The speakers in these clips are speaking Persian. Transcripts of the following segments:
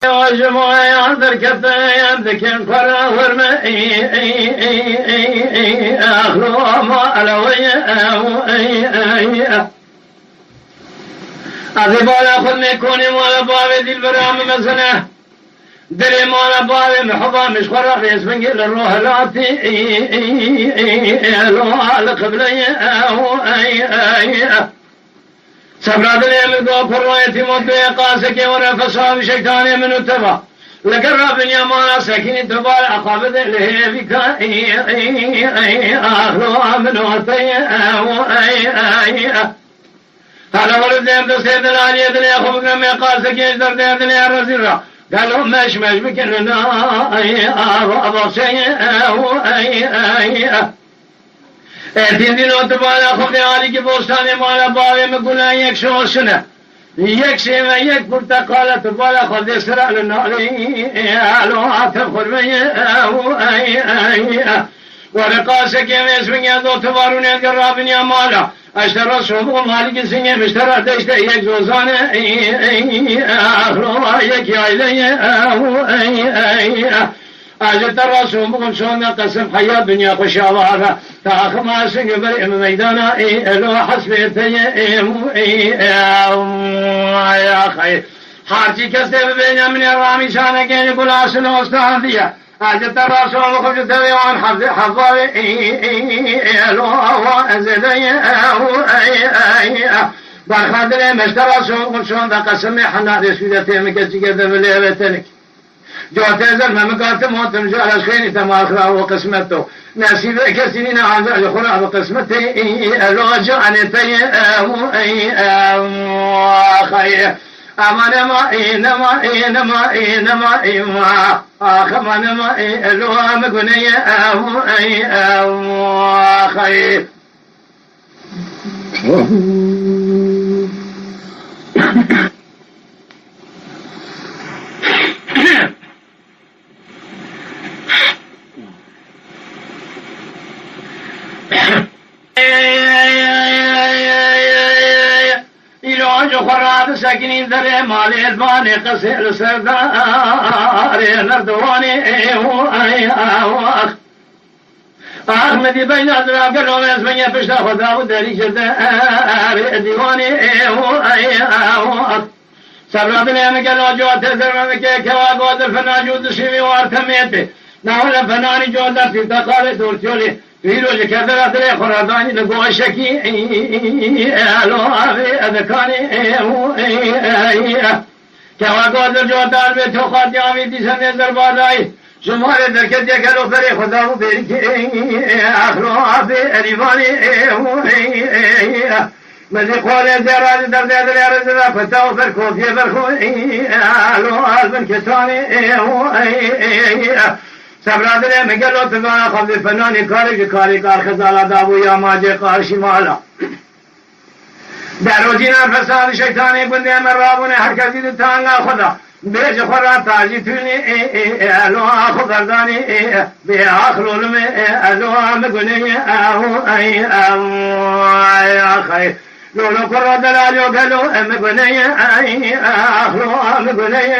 وجمع دركتين ذكين قرا ورمي اخلو ما علوي أذبالا خذ ميكوني مولا بابي دي البرام مثلا دري مولا بابي محضا مش خرا في اسمك للروح لاتي الروح لقبلي سبراد اليمن دو فروايتي مدوية قاسكي ورفصها بشيطاني من التبا لقرب يمانا سكين تبال أقابد اللي بك أخلوها من وطي هذا ولد ديم تسيد العالية دنيا خبقنا من قاسكي اجدر ديم دنيا رزيرا قالوا مش بكلنا أبو شيء دینو تبالا خود عالی کی بوستان مالا باوی مگولا یک شوشنه یک شی و یک پرتقال تبالا خود سرال نالی علو عطف خرمی ورقاس کی اسمیا دو تبارون قرابن یا مالا اشترى شوق مالك سنه مشترى دشت یک روزانه اخرو یک عیله أجل الرسول بقول شون قسم حياة دنيا خشاوها تاخ ما سنقبل ميدانا لو حسبتي يا خير حارتي كسب بين من الرامي شانك يقول أصل أستاذية أجل الرسول بقول تويان حفظي لو هو أزدي برخادر مشترى شون قسم حنا رسولتي مكتي كذا بليبتنك جو تزل ما مقاتل موتم جال خيني تماخرا وقسمته ناسي كسنين عذاب خرا وقسمته لو جانتي خير أمان ما خمان ما لو مغني خير إلى خراب سكنين در مال الباني قصير سردار نردواني أحمدي بين أدراك الروميس من يفشت خدا ودري جدار ديواني سبرات اليمن قالوا جوات زرمك كوا بود الفناجود شيمي وارتميته ناول الفناني جودة في تقال دورتولي فيلو لكثرة الخراداني لقوا شكي ألو أبي أذكاني كوا بود الجودة البيت وخاد يامي دي سنة زرباداي شمال دركت يكالو فري خداو بيركي أخلو أبي أريباني مزي قولي زيراج در ديدر يارزنا فتاو فركو في فرخو ألو ألبن كتاني سبرادر مگلو تبانا خبز فنانی کاری کار خزالا دابو یا ماجه کار شمالا در روزینا فساد شیطانی بنده مرابونه هر کسی دو تانگا خدا بیج خورا تاجی تونی الو آخو گردانی بی آخلو لمی الو مگنی خیر لولو کرو دلالیو گلو مگنی آخلو مگنی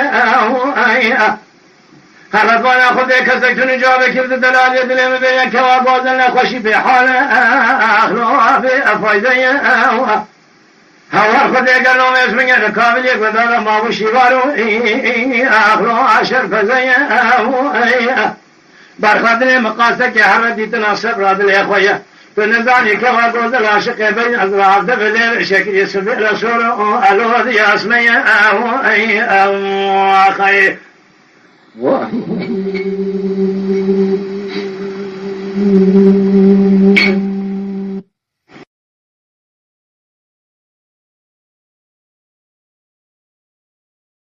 خلطوانا خود کسکتونی جواب کبد دلالی دلیم بین کوا بازن خوشی به حال اخلو به افایده هوا خود گلوم اسمینه رکابلی گدالا ماوشی وارو اخلو عشر فزه برخدن مقاسه که هر دیتنا صبر دل خویه تو نزانی کوا گوزل عاشق بین از رعبده بلیر شکلی سبیل رسول الو دی اسمیه خیر Wow.